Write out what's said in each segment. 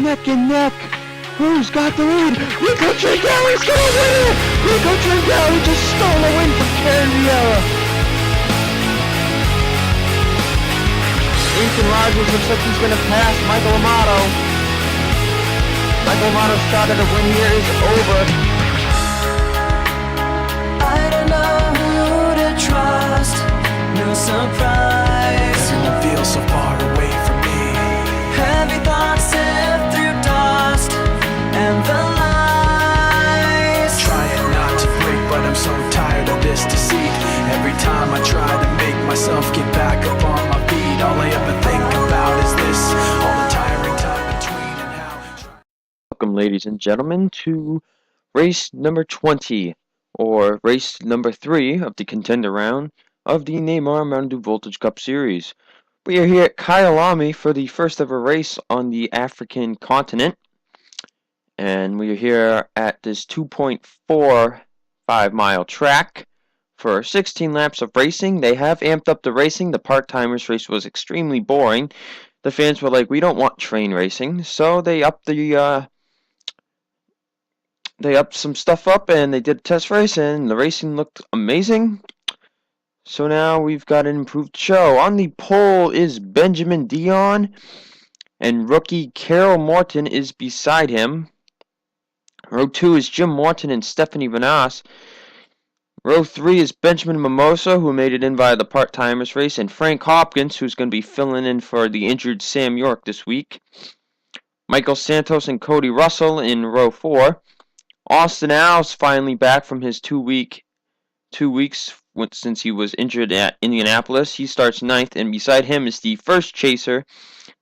neck and neck. Who's got the lead? Rico Tringali's gonna win it! Rico Tringali just stole a win from Karen Vieira. Ethan Rogers looks like he's gonna pass Michael Amato. Michael Amato's shot at a win here is over. I don't know who to trust, no surprise. Everyone feels so far away from me. Heavy thoughts sift through dust and the lies. Trying not to break, but I'm so tired of this deceit. Every time I try to make myself get back up on my feet, all I ever think about is this, all the tiring time between and how. Welcome, ladies and gentlemen, to race number 20, or race number 3 of the Contender round of the NAMAR Mountain Dew Voltage Cup Series. We are here at Kyalami for the first ever race on the African continent. And we are here at this 2.45 mile track for 16 laps of racing. They have amped up the racing. The part-timers race was extremely boring. The fans were like, we don't want train racing. So they upped some stuff up and they did a test race and the racing looked amazing. So now we've got an improved show. On the pole is Benjamin Dion, and rookie Carol Morton is beside him. Row 2 is Jim Morton and Stephanie Vanas. Row 3 is Benjamin Mimosa, who made it in via the part-timers race, and Frank Hopkins, who's going to be filling in for the injured Sam York this week. Michael Santos and Cody Russell in row 4. Austin Al's finally back from his 2 weeks since he was injured at Indianapolis. He starts 9th, and beside him is the first chaser,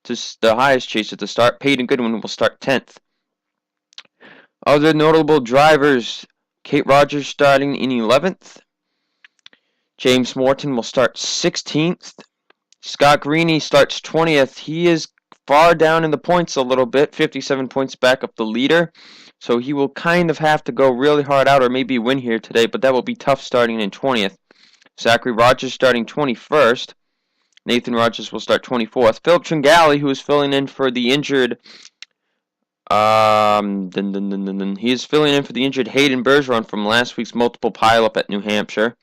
the highest chaser to start. Peyton Goodwin will start 10th. Other notable drivers, Kate Rogers starting in 11th. James Morton will start 16th. Scott Greeny starts 20th. He is far down in the points a little bit, 57 points back up the leader. So he will kind of have to go really hard out or maybe win here today, but that will be tough starting in 20th. Zachary Rogers starting 21st. Nathan Rogers will start 24th. Philip Tringali, who is filling in for the injured he is filling in for the injured Hayden Bergeron from last week's multiple pileup at New Hampshire.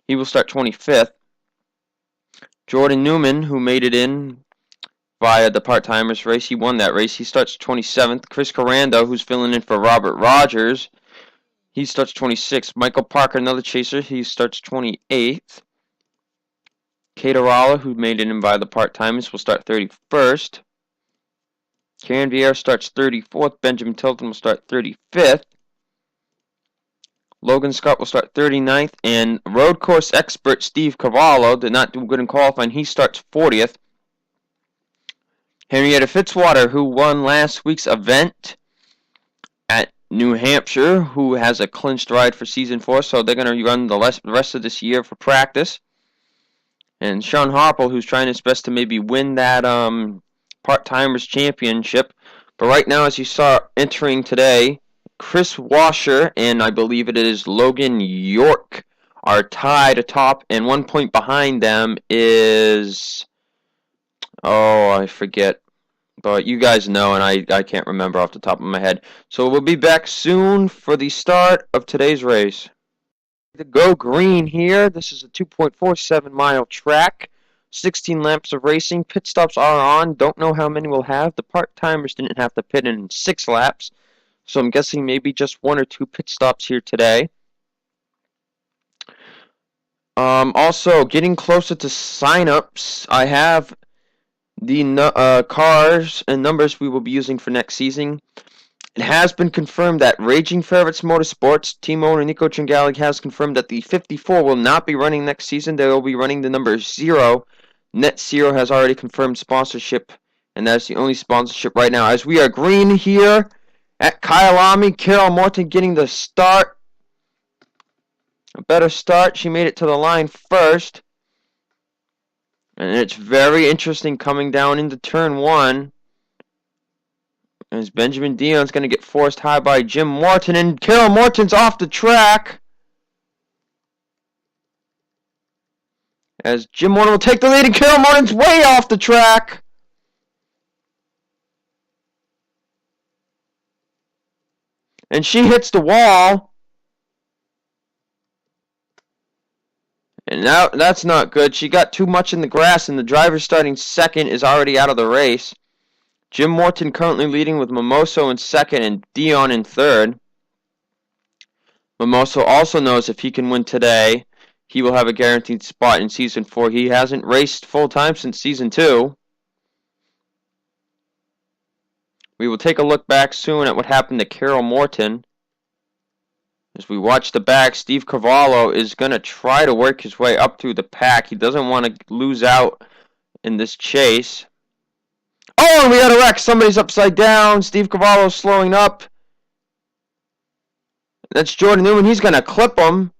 He will start 25th. Jordan Newman, who made it in via the part-timers race, he won that race. He starts 27th. Chris Corando, who's filling in for Robert Rogers, he starts 26th. Michael Parker, another chaser, he starts 28th. Kate Arala, who made it in via the part-timers, will start 31st. Karen Vieira starts 34th. Benjamin Tilton will start 35th. Logan Scott will start 39th. And road course expert Steve Cavallo did not do good in qualifying. He starts 40th. Henrietta Fitzwater, who won last week's event at New Hampshire, who has a clinched ride for Season 4, so they're going to run the rest of this year for practice. And Sean Harple, who's trying his best to maybe win that part-timers championship. But right now, as you saw entering today, Chris Washer and I believe it is Logan York are tied atop, and 1 point behind them is... oh, I forget. But you guys know, and I can't remember off the top of my head. So we'll be back soon for the start of today's race. The Go Green here. This is a 2.47 mile track. 16 laps of racing. Pit stops are on. Don't know how many we'll have. The part-timers didn't have to pit in 6 laps. So I'm guessing maybe just 1 or 2 pit stops here today. Also, getting closer to sign-ups, I have the cars and numbers we will be using for next season. It has been confirmed that Raging Ferrets Motorsports, team owner Nico Tringali, has confirmed that the 54 will not be running next season. They will be running the number 0. Net Zero has already confirmed sponsorship, and that's the only sponsorship right now. As we are green here at Kyalami, Carol Morton getting the start. A better start. She made it to the line first. And it's very interesting coming down into turn 1. As Benjamin Dion's going to get forced high by Jim Morton, and Carol Morton's off the track. As Jim Morton will take the lead, and Carol Morton's way off the track. And she hits the wall. And now that's not good. She got too much in the grass, and the driver starting second is already out of the race. Jim Morton currently leading with Mimoso in second and Dion in third. Mimoso also knows if he can win today, he will have a guaranteed spot in Season 4. He hasn't raced full-time since Season 2. We will take a look back soon at what happened to Carol Morton. As we watch the back, Steve Cavallo is going to try to work his way up through the pack. He doesn't want to lose out in this chase. Oh, and we got a wreck. Somebody's upside down. Steve Cavallo slowing up. That's Jordan Newman. He's going to clip him.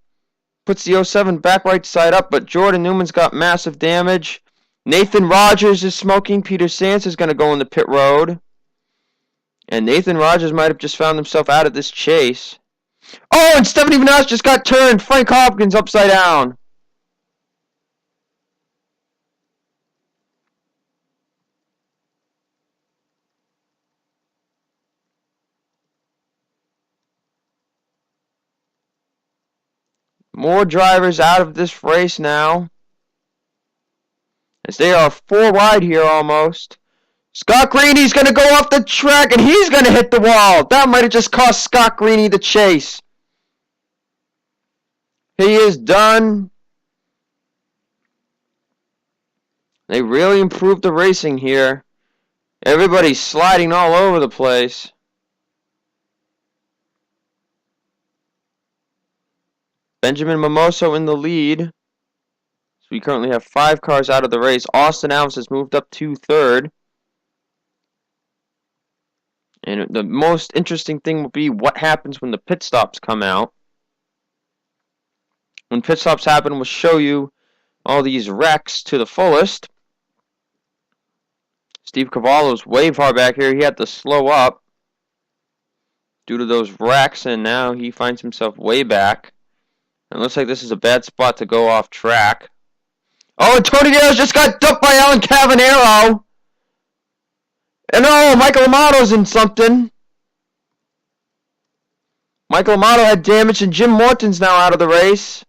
Puts the 07 back right side up, but Jordan Newman's got massive damage. Nathan Rogers is smoking. Peter Sands is going to go in the pit road. And Nathan Rogers might have just found himself out of this chase. Oh, and Stephanie Vanasse just got turned. Frank Hopkins upside down. More drivers out of this race now, as they are 4 wide here almost. Scott Greeny's going to go off the track, and he's going to hit the wall. That might have just cost Scott Greeny the chase. He is done. They really improved the racing here. Everybody's sliding all over the place. Benjamin Mimoso in the lead. So we currently have 5 cars out of the race. Austin Alves has moved up to third. And the most interesting thing will be what happens when the pit stops come out. When pit stops happen, we'll show you all these wrecks to the fullest. Steve Cavallo's way far back here. He had to slow up due to those wrecks, and now he finds himself way back. It looks like this is a bad spot to go off track. Oh, and Tony Gales just got dumped by Alan Cavanero. And oh, Michael Amato's in something. Michael Amato had damage, and Jim Morton's now out of the race.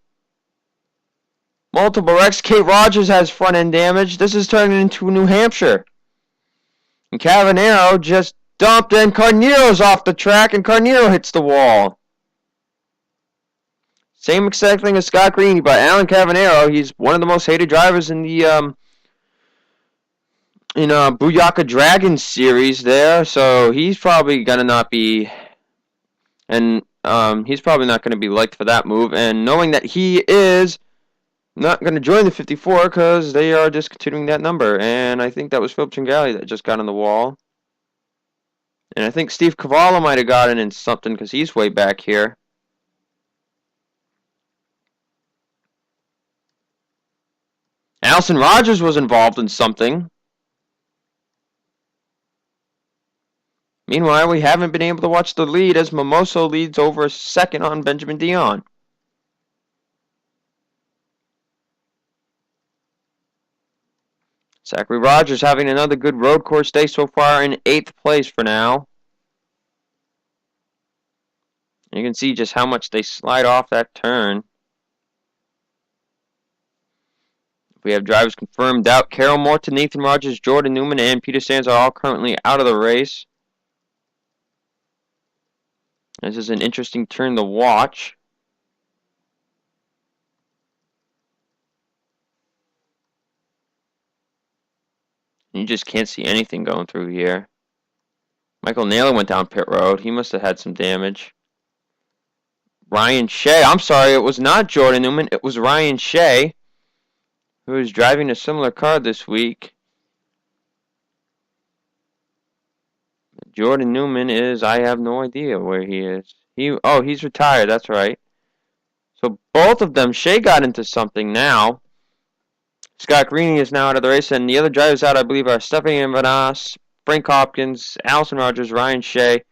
Multiple wrecks. Kate Rogers has front end damage. This is turning into New Hampshire. And Cavanero just dumped, and Carnero's off the track, and Carnero hits the wall. Same exact thing as Scott Greeny, but Alan Cavanero, he's one of the most hated drivers in the Booyaka Dragons series there, so he's probably gonna not be, and he's probably not gonna be liked for that move. And knowing that he is not gonna join the 54 because they are discontinuing that number, and I think that was Philip Tringali that just got on the wall, and I think Steve Cavallo might have gotten in something because he's way back here. Allison Rogers was involved in something. Meanwhile, we haven't been able to watch the lead as Mimoso leads over second on Benjamin Dion. Zachary Rogers having another good road course day so far in 8th place for now. You can see just how much they slide off that turn. We have drivers confirmed out. Carol Morton, Nathan Rogers, Jordan Newman, and Peter Sands are all currently out of the race. This is an interesting turn to watch. You just can't see anything going through here. Michael Naylor went down pit road. He must have had some damage. Ryan Shea. I'm sorry, it was not Jordan Newman. It was Ryan Shea, who is driving a similar car this week. Jordan Newman is, I have no idea where he is. He's retired, that's right. So both of them, Shea got into something now. Scott Greeny is now out of the race, and the other drivers out, I believe, are Stephanie Vanasse, Frank Hopkins, Allison Rogers, Ryan Shea.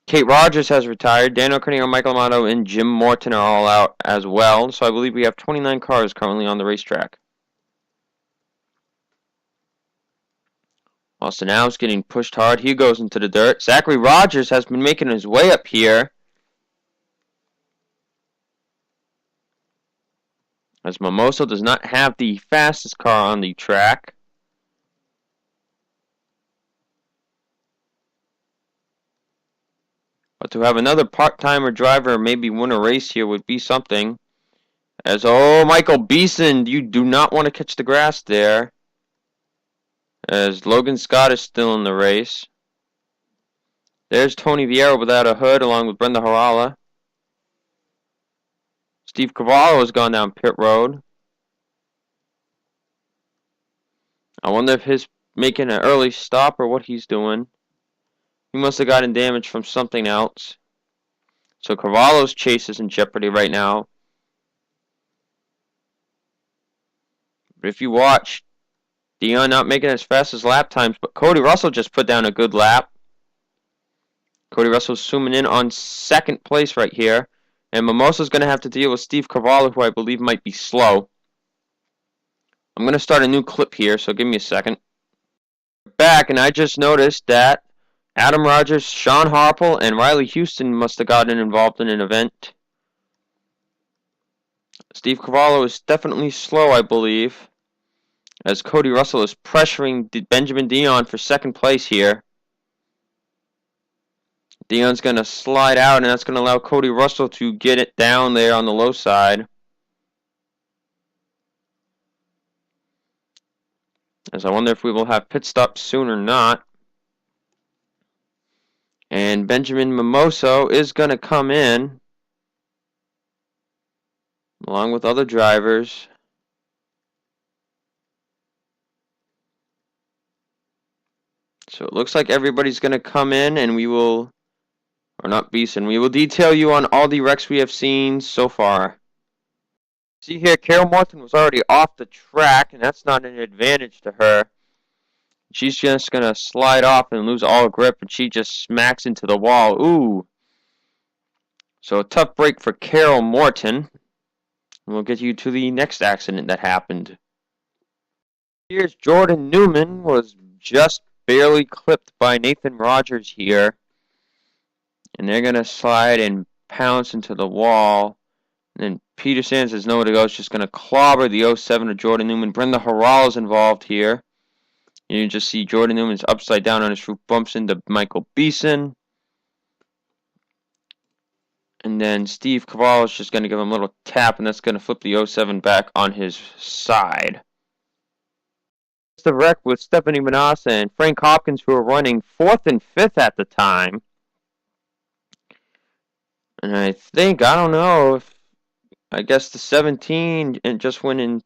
Kate Rogers has retired. Daniel Carnero, Michael Amato, and Jim Morton are all out as well. So I believe we have 29 cars currently on the racetrack. Austin Alves getting pushed hard. He goes into the dirt. Zachary Rogers has been making his way up here, as Mimoso does not have the fastest car on the track. But to have another part-timer driver maybe win a race here would be something. As, oh, Michael Beeson, you do not want to catch the grass there. As Logan Scott is still in the race. There's Tony Vieira without a hood along with Brenda Harala. Steve Cavallo has gone down pit road. I wonder if he's making an early stop or what he's doing. He must have gotten damage from something else. So Cavallo's chase is in jeopardy right now. But if you watch, Dion not making as fast as lap times, but Cody Russell just put down a good lap. Cody Russell's zooming in on second place right here. And Mimosa's going to have to deal with Steve Cavallo, who I believe might be slow. I'm going to start a new clip here, so give me a second. Back, and I just noticed that Adam Rogers, Sean Harple, and Riley Houston must have gotten involved in an event. Steve Cavallo is definitely slow, I believe, as Cody Russell is pressuring Benjamin Dion for second place here. Dion's going to slide out, and that's going to allow Cody Russell to get it down there on the low side. As I wonder if we will have pit stops soon or not. And Benjamin Mimoso is going to come in, along with other drivers. So it looks like everybody's going to come in, and we will... Or not Beeson. We will detail you on all the wrecks we have seen so far. See here, Carol Morton was already off the track, and that's not an advantage to her. She's just going to slide off and lose all grip, and she just smacks into the wall. Ooh. So a tough break for Carol Morton. And we'll get you to the next accident that happened. Here's Jordan Newman was just barely clipped by Nathan Rogers here. And they're going to slide and pounce into the wall. And then Peter Sands has nowhere to go. It's just going to clobber the 07 of Jordan Newman. Brenda Harrell is involved here. And you just see Jordan Newman's upside down on his roof. Bumps into Michael Beeson. And then Steve Cavallo is just going to give him a little tap. And that's going to flip the 07 back on his side. It's the wreck with Stephanie Manassa and Frank Hopkins, who are running 4th and 5th at the time. And I think, I don't know, if I guess the 17 and just went in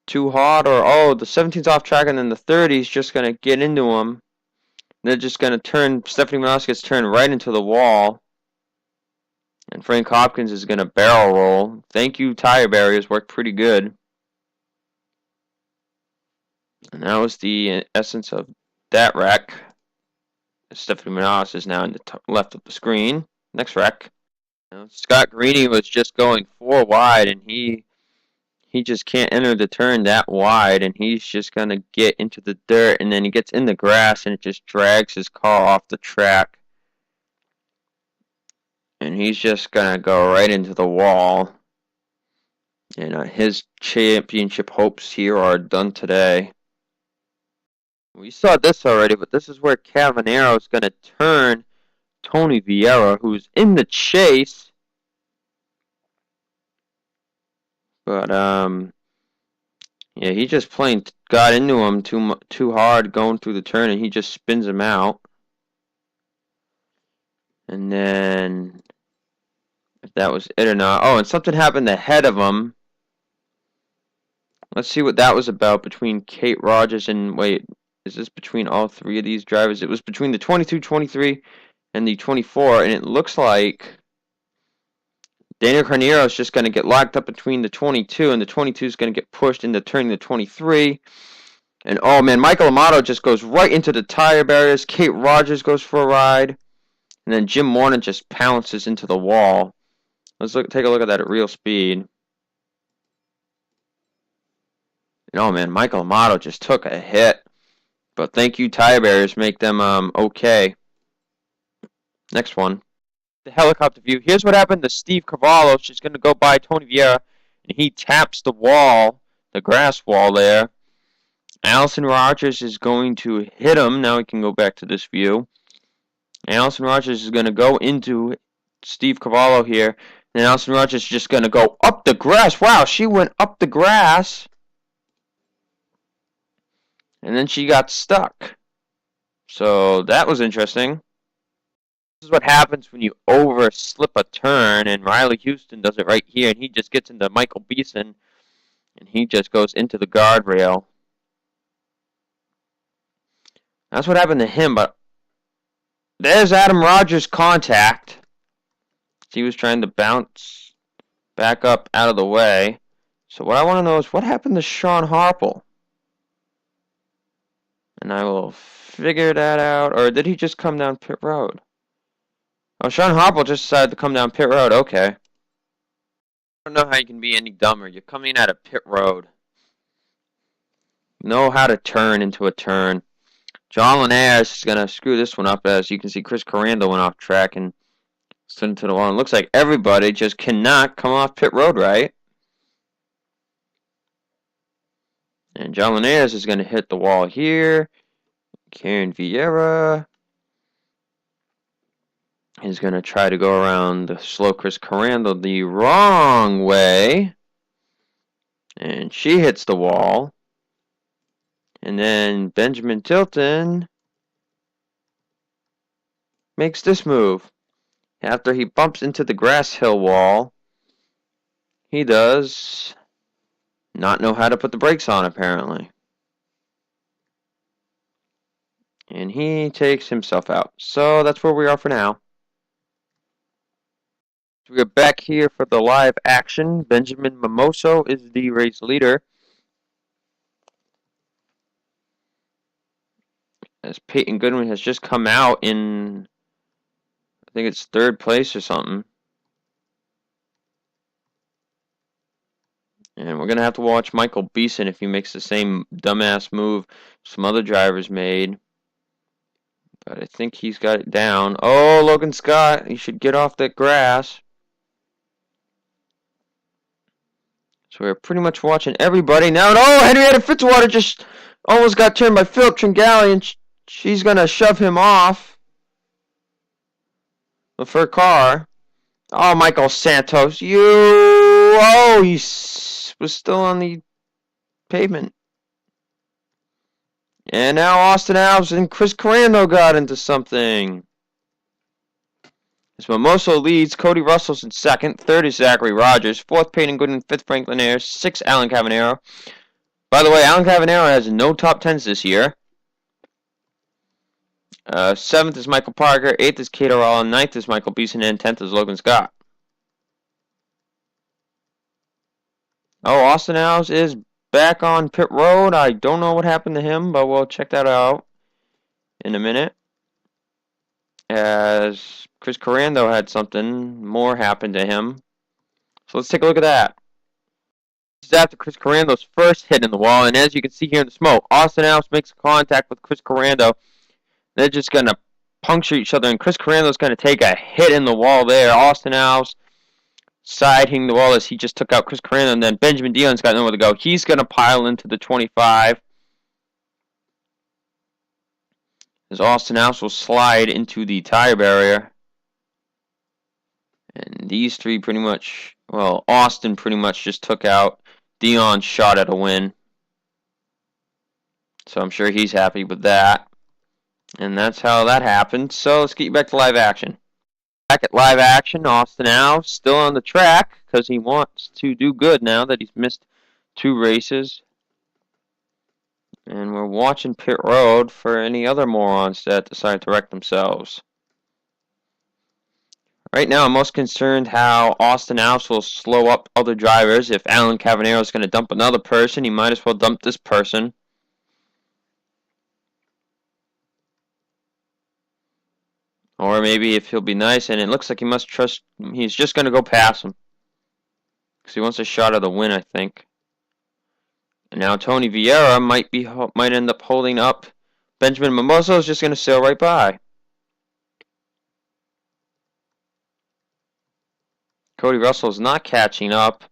too hot, or, oh, the 17's off track, and then the 30's just going to get into him. They're just going to turn, Stephanie Manassa gets turned right into the wall. And Frank Hopkins is going to barrel roll. Thank you, tire barriers, worked pretty good. And that was the essence of that wreck. Stephanie Manassa is now in the top left of the screen. Next wreck. Scott Greeny was just going 4 wide, and he just can't enter the turn that wide, and he's just going to get into the dirt, and then he gets in the grass, and it just drags his car off the track. And he's just going to go right into the wall. And his championship hopes here are done today. We saw this already, but this is where Cavanero is going to turn Tony Vieira, who's in the chase. But, yeah, he just got into him too hard going through the turn, and he just spins him out. And then, if that was it or not. Oh, and something happened ahead of him. Let's see what that was about between Kate Rogers and, wait, is this between all 3 of these drivers? It was between the 22, 23, and the 24, and it looks like Daniel Carneiro is just going to get locked up between the 22, and the 22 is going to get pushed into turning the 23. And, oh, man, Michael Amato just goes right into the tire barriers. Kate Rogers goes for a ride. And then Jim Morton just pounces into the wall. Let's take a look at that at real speed. And, oh, man, Michael Amato just took a hit. But thank you, tire barriers, make them okay. Next one. The helicopter view. Here's what happened to Steve Cavallo. She's going to go by Tony Vieira, and he taps the wall, the grass wall there. Allison Rogers is going to hit him. Now we can go back to this view. Allison Rogers is going to go into Steve Cavallo here. And Allison Rogers is just going to go up the grass. Wow, she went up the grass. And then she got stuck. So that was interesting. This is what happens when you overslip a turn. And Riley Houston does it right here. And he just gets into Michael Beeson. And he just goes into the guardrail. That's what happened to him. But there's Adam Rogers' contact. He was trying to bounce back up out of the way. So what I want to know is what happened to Sean Harple? And I will figure that out. Or did he just come down pit road? Oh, Sean Harple just decided to come down pit road. Okay. I don't know how you can be any dumber. You're coming out of pit road. Know how to turn into a turn. John Linares is going to screw this one up. As you can see, Chris Corando went off track and stood into the wall. It looks like everybody just cannot come off pit road right. And John Linares is going to hit the wall here. Karen Vieira is going to try to go around the slow Chris Corando the wrong way. And she hits the wall. And then Benjamin Tilton makes this move. After he bumps into the grass hill wall, he does not know how to put the brakes on, apparently. And he takes himself out. So that's where we are for now. We're back here for the live action. Benjamin Mimoso is the race leader. As Peyton Goodwin has just come out in, I think it's third place or something. And we're going to have to watch Michael Beeson if he makes the same dumbass move some other drivers made. But I think he's got it down. Oh, Logan Scott, he should get off that grass. So we're pretty much watching everybody now. And oh, Henrietta Fitzwater just almost got turned by Philip Tringali, and she's going to shove him off with her car. Oh, Michael Santos, you... Oh, he was still on the pavement. And now Austin Alves and Chris Corando got into something. As Mimoso leads, Cody Russell's in second. Third is Zachary Rogers. Fourth, Peyton Goodwin. Fifth, Franklin Ayers. Sixth, Alan Cavanero. By the way, Alan Cavanero has no top 10s this year. Seventh is Michael Parker. Eighth is Cato Rollin. Ninth is Michael Beeson. And 10th is Logan Scott. Oh, Austin Alves is back on pit road. I don't know what happened to him, but we'll check that out in a minute. As Chris Corando had something more happen to him. So let's take a look at that. This is after Chris Corando's first hit in the wall, and as you can see here in the smoke, Austin Alves makes contact with Chris Corando. They're just going to puncture each other, and Chris Corando's going to take a hit in the wall there. Austin Alves side hitting the wall as he just took out Chris Corando, and then Benjamin Dion's got nowhere to go. He's going to pile into the 25. As Austin Alves will slide into the tire barrier. And these three pretty much, well, Austin pretty much just took out Dion's shot at a win. So I'm sure he's happy with that. And that's how that happened. So let's get you back to live action. Back at live action, Austin Alves still on the track because he wants to do good now that he's missed 2 races. And we're watching pit road for any other morons that decide to wreck themselves. Right now, I'm most concerned how Austin Alves will slow up other drivers. If Alan Cavanero is going to dump another person, he might as well dump this person. Or maybe if he'll be nice, and it looks like he must trust, he's just going to go past him. Because he wants a shot of the win, I think. And now Tony Vieira might end up holding up Benjamin Mimoso is just going to sail right by. Cody Russell is not catching up.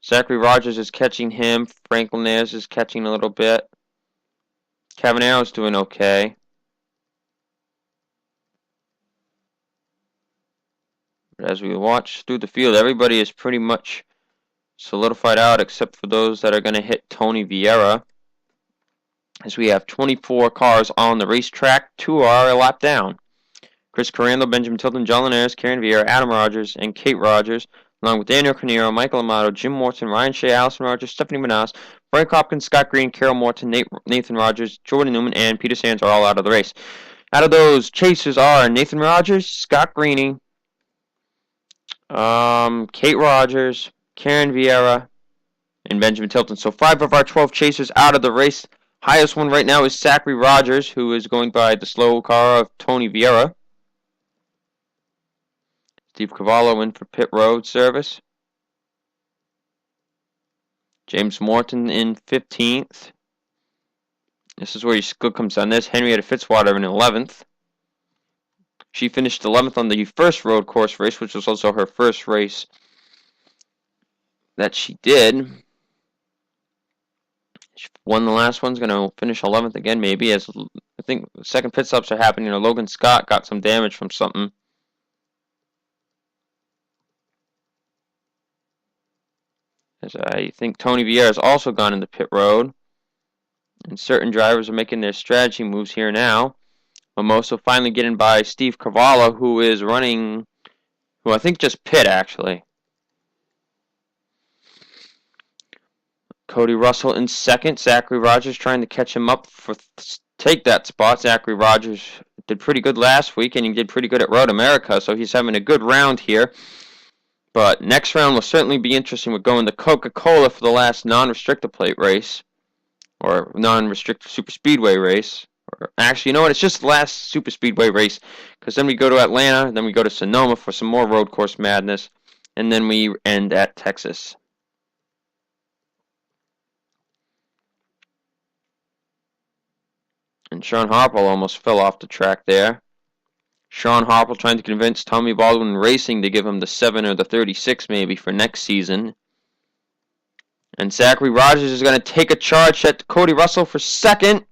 Zachary Rogers is catching him. Franklin Ayers is catching a little bit. Cavanero's doing okay. But as we watch through the field, everybody is pretty much solidified out except for those that are going to hit Tony Vieira. As we have 24 cars on the racetrack, 2 are a lap down. Chris Corando, Benjamin Tilton, John Linares, Karen Vieira, Adam Rogers, and Kate Rogers, along with Daniel Carnero, Michael Amato, Jim Morton, Ryan Shea, Allison Rogers, Stephanie Manas, Frank Hopkins, Scott Green, Carol Morton, Nathan Rogers, Jordan Newman, and Peter Sands are all out of the race. Out of those chasers are Nathan Rogers, Scott Greeny, Kate Rogers, Karen Vieira, and Benjamin Tilton. So 5 of our 12 chasers out of the race. Highest one right now is Zachary Rogers, who is going by the slow car of Tony Vieira. Steve Cavallo in for pit road service. James Morton in 15th. This is where your skill comes on this. Henrietta Fitzwater in 11th. She finished 11th on the first road course race, which was also her first race that she did. She won the last one's going to finish 11th again, maybe. As I think the second pit stops are happening. Logan Scott got some damage from something. As I think Tony Vieira has also gone into pit road. And certain drivers are making their strategy moves here now. Mimoso finally getting by Steve Cavallo, who is running, who I think just pit actually. Cody Russell in second. Zachary Rogers trying to catch him up for take that spot. Zachary Rogers did pretty good last week, and he did pretty good at Road America, so he's having a good round here. But next round will certainly be interesting. We're going to Coca-Cola for the last non-restrictor plate race, or non-restrictor super speedway race. Or actually, you know what? It's just the last super speedway race, because then we go to Atlanta, then we go to Sonoma for some more road course madness, and then we end at Texas. And Sean Harple almost fell off the track there. Sean Harple trying to convince Tommy Baldwin Racing to give him the 7 or the 36 maybe for next season. And Zachary Rogers is going to take a charge at Cody Russell for second.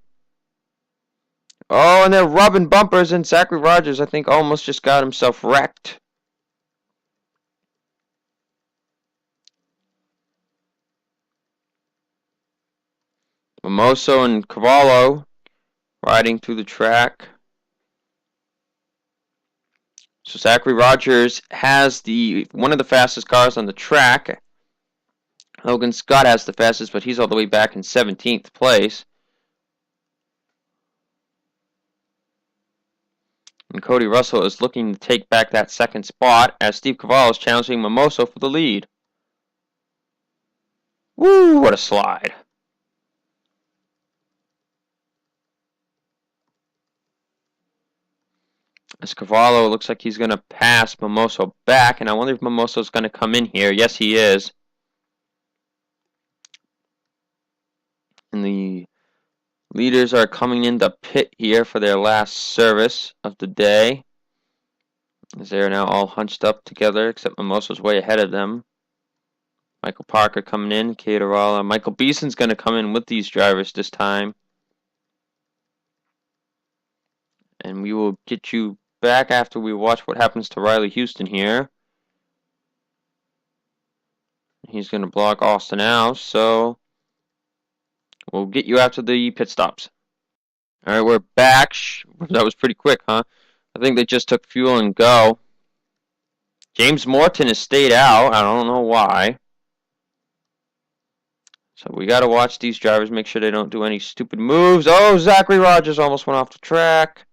Oh, and they're rubbing bumpers, and Zachary Rogers, I think, almost just got himself wrecked. Mimoso and Cavallo riding through the track. So Zachary Rogers has one of the fastest cars on the track. Logan Scott has the fastest, but he's all the way back in 17th place. And Cody Russell is looking to take back that second spot as Steve Cavallo is challenging Mimoso for the lead. Woo, what a slide. As Cavallo looks like he's going to pass Mimoso back, and I wonder if Mimoso's going to come in here. Yes, he is. And the leaders are coming into pit here for their last service of the day, as they're now all hunched up together, except Mimoso's way ahead of them. Michael Parker coming in, Caterwalla. Michael Beeson's going to come in with these drivers this time. And we will get you back after we watch what happens to Riley Houston here. He's going to block Austin out, so we'll get you after the pit stops. Alright, we're back. That was pretty quick, huh? I think they just took fuel and go. James Morton has stayed out. I don't know why. So we got to watch these drivers, make sure they don't do any stupid moves. Oh, Zachary Rogers almost went off the track.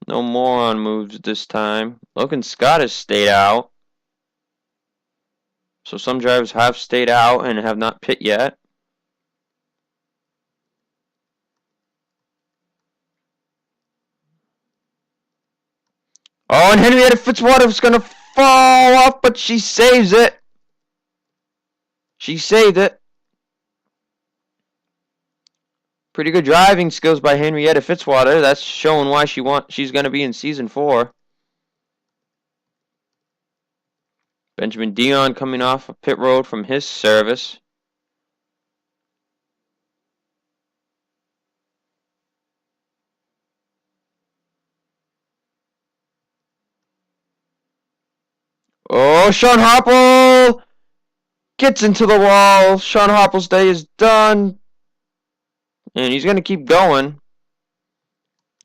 No moron moves this time. Logan Scott has stayed out. So some drivers have stayed out and have not pit yet. Oh, and Henrietta Fitzwater was going to fall off, but she saves it. She saved it. Pretty good driving skills by Henrietta Fitzwater. That's showing why she's going to be in Season 4. Benjamin Dion coming off a pit road from his service. Oh, Sean Hopple gets into the wall. Sean Hopple's day is done. And he's going to keep going.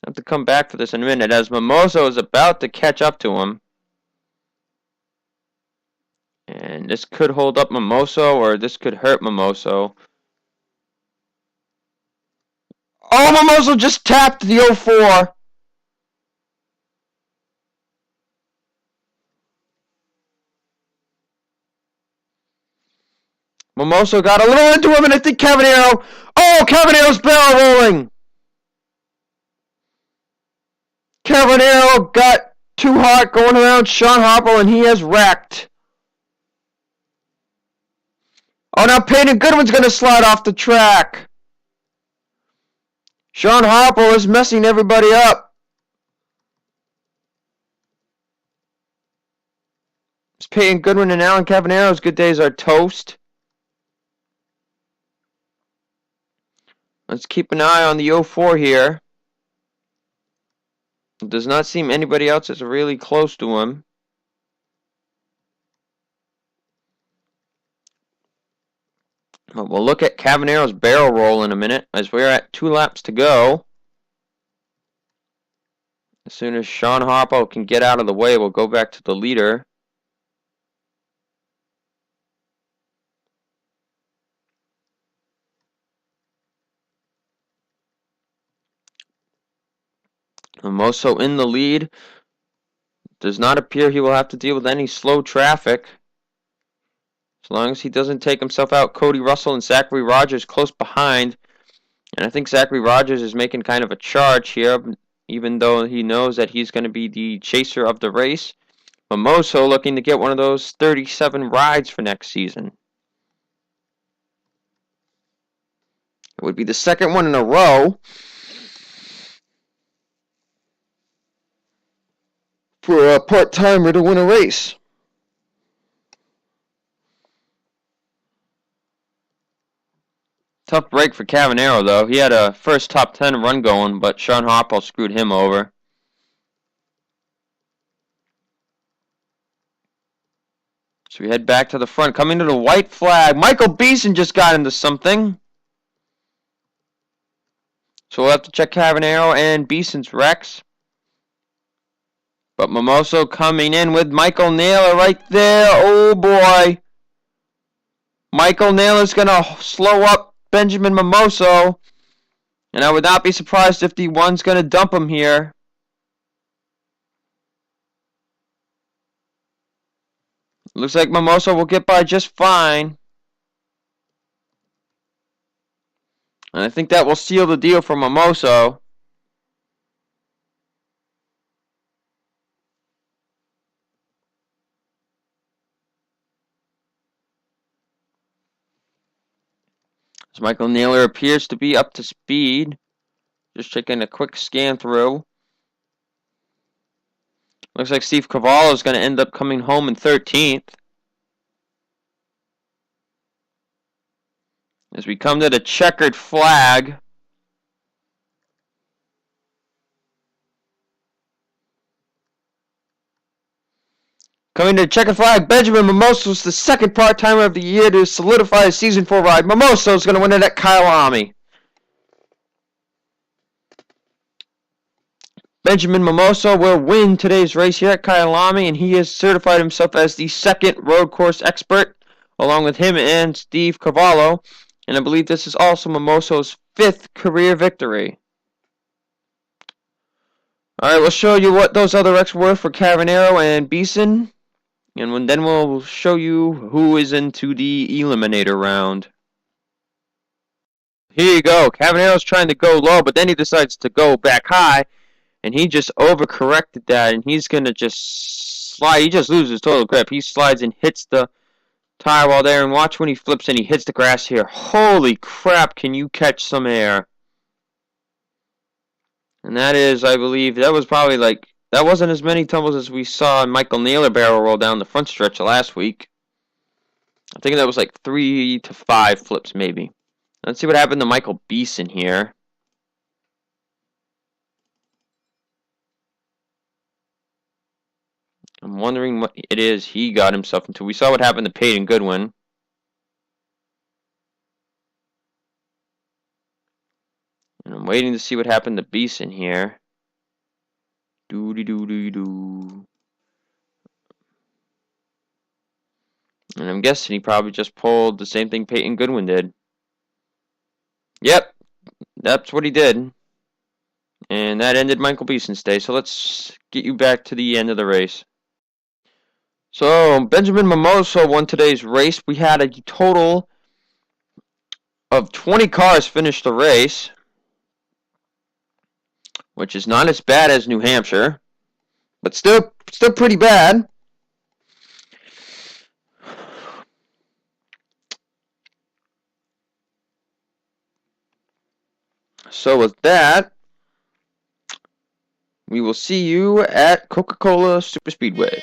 I have to come back for this in a minute as Mimoso is about to catch up to him. And this could hold up Mimoso or this could hurt Mimoso. Oh, Mimoso just tapped the 04. Mimoso got a little into him, and I think Cavanero. Oh, Cavanero's barrel rolling. Cavanero got too hot going around Sean Hopple, and he has wrecked. Oh, now Peyton Goodwin's going to slide off the track. Sean Hopple is messing everybody up. It's Peyton Goodwin and Alan Cavanero's good days are toast. Let's keep an eye on the 04 here. It does not seem anybody else is really close to him. We'll look at Cavanero's barrel roll in a minute as we're at 2 laps to go. As soon as Sean Hopple can get out of the way, we'll go back to the leader. Mimoso in the lead. Does not appear he will have to deal with any slow traffic. As long as he doesn't take himself out, Cody Russell and Zachary Rogers close behind. And I think Zachary Rogers is making kind of a charge here, even though he knows that he's going to be the chaser of the race. Mimoso looking to get one of those 37 rides for next season. It would be the second one in a row for a part-timer to win a race. Tough break for Cavanero, though. He had a first top 10 run going, but Sean Hopple screwed him over. So we head back to the front. Coming to the white flag. Michael Beeson just got into something. So we'll have to check Cavanero and Beeson's wrecks. But Mimoso coming in with Michael Naylor right there. Oh boy. Michael Naylor's going to slow up Benjamin Mimoso. And I would not be surprised if the one's going to dump him here. Looks like Mimoso will get by just fine. And I think that will seal the deal for Mimoso. As Michael Naylor appears to be up to speed. Just taking a quick scan through. Looks like Steve Cavallo is going to end up coming home in 13th. As we come to the checkered flag. Coming to the checkered flag, Benjamin Mimoso is the second part-timer of the year to solidify his Season 4 ride. Mimoso is going to win it at Kyalami. Benjamin Mimoso will win today's race here at Kyalami, and he has certified himself as the second road course expert, along with him and Steve Cavallo. And I believe this is also Mimoso's 5th career victory. Alright, we'll show you what those other wrecks were for Cavanero and Beeson. And then we'll show you who is into the eliminator round. Here you go. Cavanero's trying to go low, but then he decides to go back high. And he just overcorrected that, and he's going to just slide. He just loses total grip. He slides and hits the tire while there, and watch when he flips and he hits the grass here. Holy crap, can you catch some air? And that is, I believe, that was probably like, that wasn't as many tumbles as we saw Michael Naylor barrel roll down the front stretch last week. I think that was like 3 to 5 flips maybe. Let's see what happened to Michael Beeson here. I'm wondering what it is he got himself into. We saw what happened to Peyton Goodwin. And I'm waiting to see what happened to Beeson here. Doo-dee-doo-dee-doo. And I'm guessing he probably just pulled the same thing Peyton Goodwin did. Yep, that's what he did. And that ended Michael Beeson's day. So let's get you back to the end of the race. So Benjamin Mimosa won today's race. We had a total of 20 cars finish the race, which is not as bad as New Hampshire, but still pretty bad. So with that, we will see you at Coca-Cola Super Speedway.